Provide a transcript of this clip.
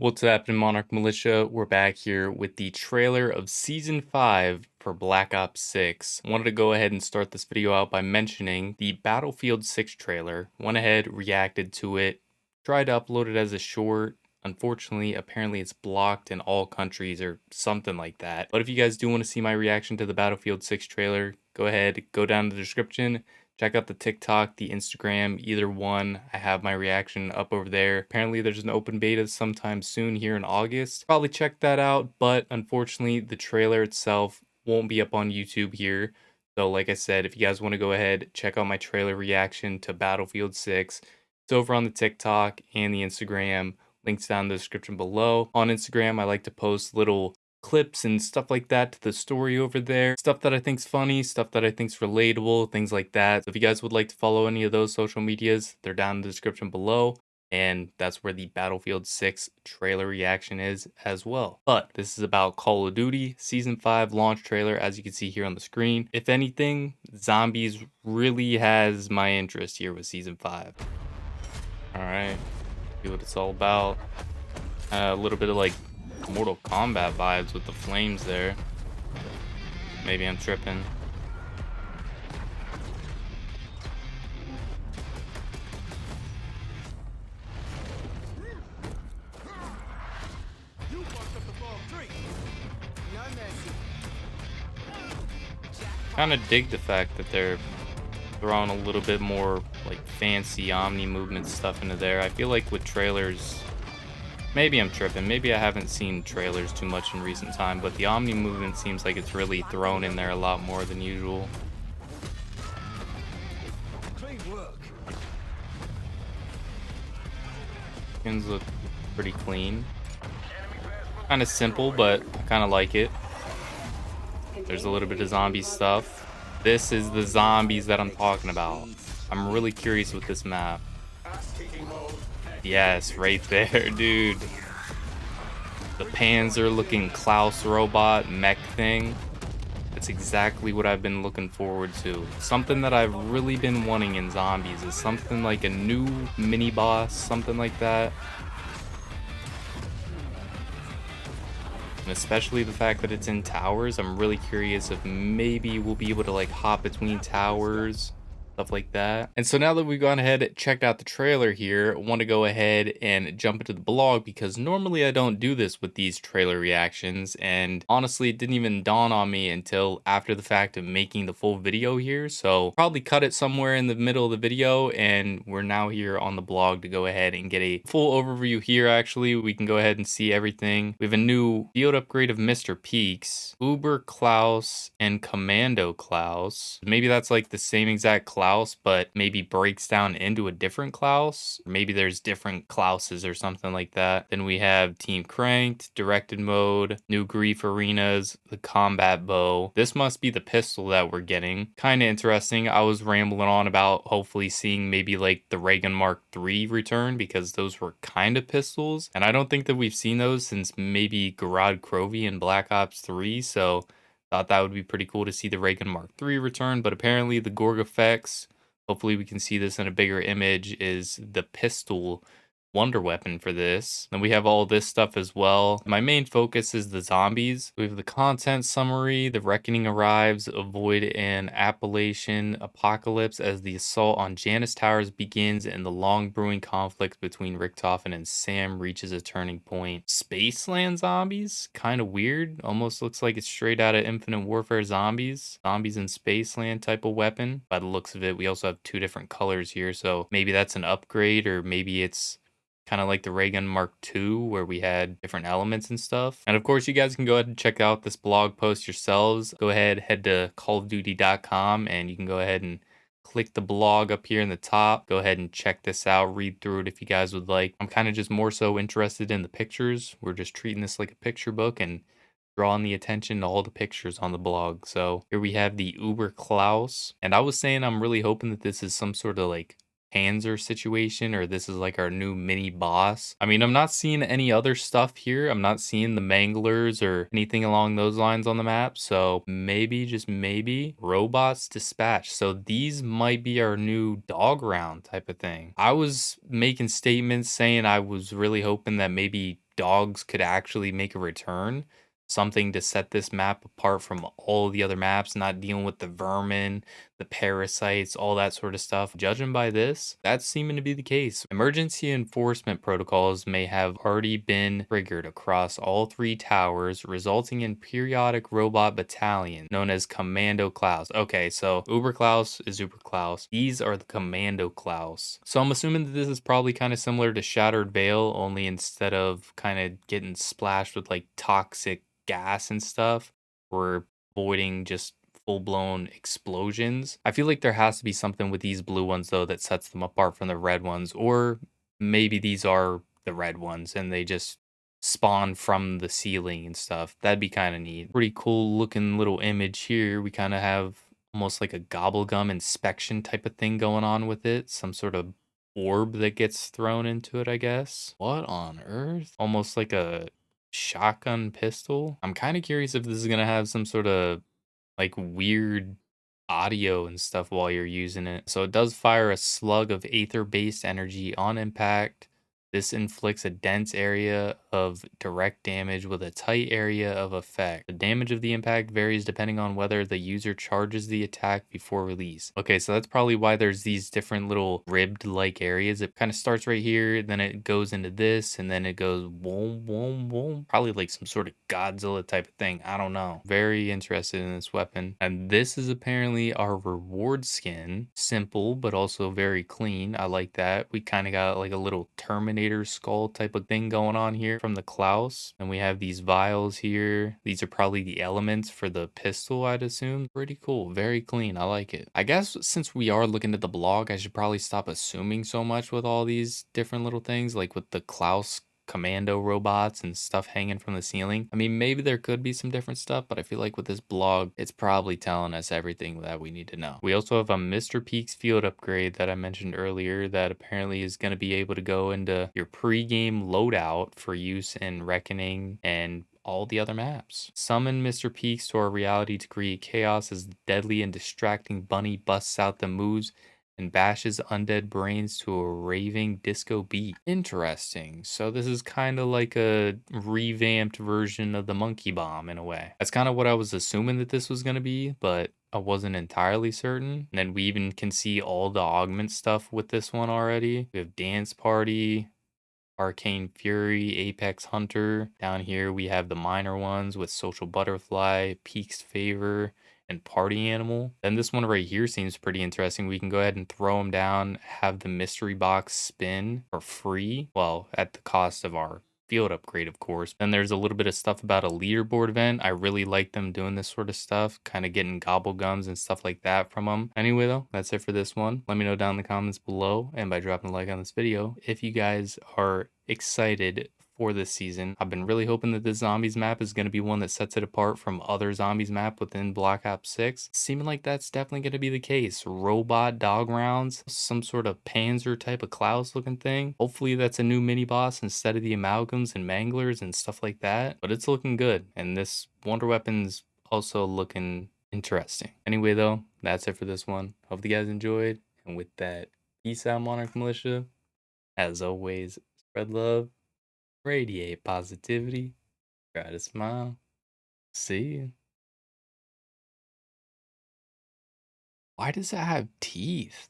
What's happening, Monarch Militia? We're back here with the trailer of Season 5 for Black Ops 6. I wanted to go ahead and start this video out by mentioning the Battlefield 6 trailer. Went ahead, reacted to it, tried to upload it as a short. Unfortunately, apparently it's blocked in all countries or something like that. But if you guys do want to see my reaction to the Battlefield 6 trailer, go ahead, go down to the description. Check out the TikTok, the Instagram, either one. I have my reaction up over there. Apparently there's an open beta sometime soon here in August. Probably check that out, but unfortunately the trailer itself won't be up on YouTube here. So like I said, if you guys want to go ahead, check out my trailer reaction to Battlefield 6. It's over on the TikTok and the Instagram. Links down in the description below. On Instagram, I like to post little clips and stuff like that to the story over there. Stuff that I think's funny, stuff that I think's relatable, things like that. So if you guys would like to follow any of those social medias, they're down in the description below. And that's where the Battlefield 6 trailer reaction is as well. But this is about Call of Duty Season 5 launch trailer, as you can see here on the screen. If anything, zombies really has my interest here with Season 5. Alright, see what it's all about. A little bit of like Mortal Kombat vibes with the flames there. Maybe I'm tripping. Kind of dig the fact that they're throwing a little bit more like fancy Omni movement stuff into there. I feel like with trailers, maybe I'm tripping. Maybe I haven't seen trailers too much in recent time, but the Omni movement seems like it's really thrown in there a lot more than usual. Skins look pretty clean. Kind of simple, but I kind of like it. There's a little bit of zombie stuff. This is the zombies that I'm talking about. I'm really curious with this map. Yes, right there, dude. The Panzer looking Klaus robot mech thing. That's exactly what I've been looking forward to. Something that I've really been wanting in zombies is something like a new mini boss, something like that. And especially the fact that it's in towers, I'm really curious if maybe we'll be able to like hop between towers, stuff like that. And so now that we've gone ahead and checked out the trailer here, I want to go ahead and jump into the blog because normally I don't do this with these trailer reactions, and honestly it didn't even dawn on me until after the fact of making the full video here. So probably cut it somewhere in the middle of the video, and we're now here on the blog to go ahead and get a full overview here. Actually, we can go ahead and see everything. We have a new field upgrade of Mr. Peaks, Uber Klaus, and Commando Klaus. Maybe that's like the same exact Klaus, but maybe breaks down into a different Klaus. Maybe there's different Klauses or something like that. Then we have Team Cranked, Directed Mode, New Grief Arenas, the Combat Bow. This must be the pistol that we're getting. Kind of interesting. I was rambling on about hopefully seeing maybe like the Reagan Mark III return because those were kind of pistols. And I don't think that we've seen those since maybe Garad Crovey in Black Ops 3. So thought that would be pretty cool to see the Reagan Mark III return, but apparently the Gorg effects, hopefully we can see this in a bigger image, is the pistol wonder weapon for this. Then we have all this stuff as well. My main focus is the zombies. We have the content summary. The reckoning arrives. Avoid an Appalachian apocalypse as the assault on Janus Towers begins and the long brewing conflict between Richtofen and Sam reaches a turning point. Spaceland zombies? Kind of weird. Almost looks like it's straight out of Infinite Warfare zombies. Zombies in Spaceland type of weapon. By the looks of it, we also have two different colors here, so maybe that's an upgrade, or maybe it's kind of like the Reagan Mark II where we had different elements and stuff. And of course, you guys can go ahead and check out this blog post yourselves. Go ahead, head to callofduty.com and you can go ahead and click the blog up here in the top. Go ahead and check this out, read through it if you guys would like. I'm kind of just more so interested in the pictures. We're just treating this like a picture book and drawing the attention to all the pictures on the blog. So here we have the Uber Klaus. And I was saying I'm really hoping that this is some sort of like Panzer situation, or this is like our new mini boss. I mean, I'm not seeing any other stuff here. I'm not seeing the manglers or anything along those lines on the map. So maybe, just maybe, robots dispatched. So these might be our new dog round type of thing. I was making statements saying I was really hoping that maybe dogs could actually make a return, something to set this map apart from all the other maps, not dealing with the vermin, the parasites, all that sort of stuff. Judging by this, that's seeming to be the case. Emergency enforcement protocols may have already been triggered across all three towers, resulting in periodic robot battalions known as Commando Klaus. Okay, so Uber Klaus is Uber Klaus. These are the Commando Klaus. So I'm assuming that this is probably kind of similar to Shattered Veil, only instead of kind of getting splashed with like toxic gas and stuff, we're avoiding just full-blown explosions. I feel like there has to be something with these blue ones though that sets them apart from the red ones, or maybe these are the red ones and they just spawn from the ceiling and stuff. That'd be kind of neat. Pretty cool looking little image here. We kind of have almost like a gobblegum inspection type of thing going on with it. Some sort of orb that gets thrown into it, I guess. What on earth? Almost like a shotgun pistol. I'm kind of curious if this is gonna have some sort of like weird audio and stuff while you're using it. So it does fire a slug of aether-based energy on impact. This inflicts a dense area of direct damage with a tight area of effect. The damage of the impact varies depending on whether the user charges the attack before release. Okay, so that's probably why there's these different little ribbed-like areas. It kind of starts right here, then it goes into this, and then it goes boom, boom, boom. Probably like some sort of Godzilla type of thing. I don't know. Very interested in this weapon. And this is apparently our reward skin. Simple, but also very clean. I like that. We kind of got like a little Terminator skull type of thing going on here from the Klaus. And we have these vials here. These are probably the elements for the pistol, I'd assume. Pretty cool. Very clean. I like it. I guess since we are looking at the blog, I should probably stop assuming so much with all these different little things, like with the Klaus commando robots and stuff hanging from the ceiling. I mean, maybe there could be some different stuff, but I feel like with this blog, it's probably telling us everything that we need to know. We also have a Mr. Peaks field upgrade that I mentioned earlier that apparently is going to be able to go into your pre-game loadout for use in Reckoning and all the other maps. Summon Mr. Peaks to our reality to create chaos as the deadly and distracting bunny busts out the moves and bashes undead brains to a raving disco beat. Interesting. So this is kind of like a revamped version of the monkey bomb in a way. That's kind of what I was assuming that this was going to be, but I wasn't entirely certain. And then we even can see all the augment stuff with this one already. We have Dance Party, Arcane Fury, Apex Hunter. Down here we have the minor ones with Social Butterfly, Peak's Favor, and Party Animal. Then this one right here seems pretty interesting. We can go ahead and throw them down, have the mystery box spin for free. Well, at the cost of our field upgrade, of course. Then there's a little bit of stuff about a leaderboard event. I really like them doing this sort of stuff, kind of getting gobble gums and stuff like that from them. Anyway, though, that's it for this one. Let me know down in the comments below and by dropping a like on this video if you guys are excited for this season. I've been really hoping that this zombies map is going to be one that sets it apart from other zombies map within Black Ops 6. Seeming like that's definitely going to be the case. Robot dog rounds, some sort of Panzer type of Klaus looking thing. Hopefully that's a new mini boss instead of the amalgams and manglers and stuff like that. But it's looking good. And this wonder weapon's also looking interesting. Anyway though, that's it for this one. Hope you guys enjoyed. And with that, peace out, Monarch Militia. As always, spread love, radiate positivity, try to smile. See you. Why does it have teeth?